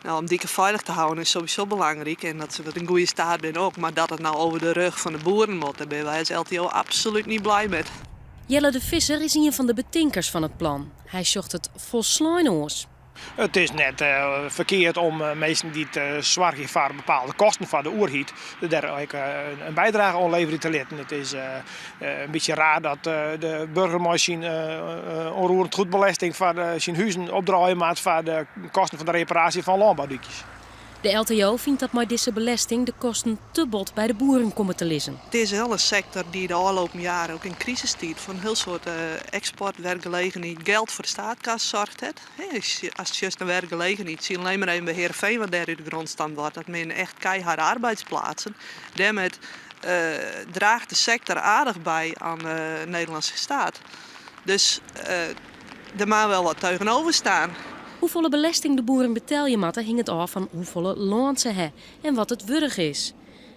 Nou, om dikke veilig te houden is sowieso belangrijk en dat ze wat een goede staat zijn ook. Maar dat het nou over de rug van de boeren moet, daar ben wij als LTO absoluut niet blij met. Jelle de Visser is een van de betinkers van het plan. Hij zocht het volslijn. Het is net verkeerd om mensen die zorgen voor bepaalde kosten van de oerhiet, daar ook een bijdrage aan leveren te laten. Het is een beetje raar dat de burger zijn onroerend goedbelasting voor zijn huizen opdraaien maakt voor de kosten van de reparatie van landbouwdikjes. De LTO vindt dat met deze belasting de kosten te bot bij de boeren komen te liggen. Het is wel een sector die de afgelopen jaren ook in crisis stiet voor een heel soort export, werkgelegenheid, geld voor de staatkast zorgt. Als het juist een werkgelegenheid zie je alleen maar even bij Heerenveen wat daar uit de grond staan wordt. Dat men echt keiharde arbeidsplaatsen. Daarmee draagt de sector aardig bij aan de Nederlandse staat. Dus er mag wel wat tegenover staan. Hoeveel belasting de boeren betalen matten hing het af van hoeveel loon ze hebben en wat het wurg is.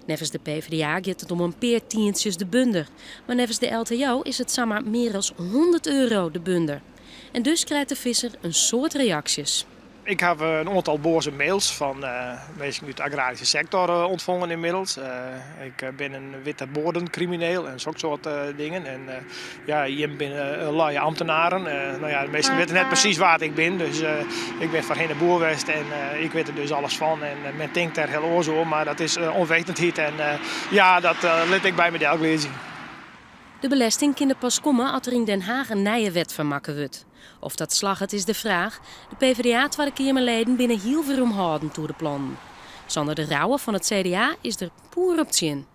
Nevens de PvdA gaat het om een paar tientjes de bunder. Maar nevens de LTO is het samen meer dan €100 de bunder. En dus krijgt de Visser een soort reacties. Ik heb een aantal boze mails van mensen uit de agrarische sector ontvangen inmiddels. Ik ben een witte boordencrimineel en zo'n soort dingen. En je bent luie ambtenaren. De meesten weten net precies waar ik ben. Dus ik ben van geen boerwest en ik weet er dus alles van. En men denkt er heel oor zo, maar dat is onwetendheid. En dat let ik bij me elk weer zien. De belasting kan er pas komen als er in Den Haag een nieuwe wet van maken wordt. Of dat slaget is de vraag. De PvdA Tweede Kamerleden binnen heel veel omhouden door de plannen. Sander de Rauwe van het CDA is er poer op zin.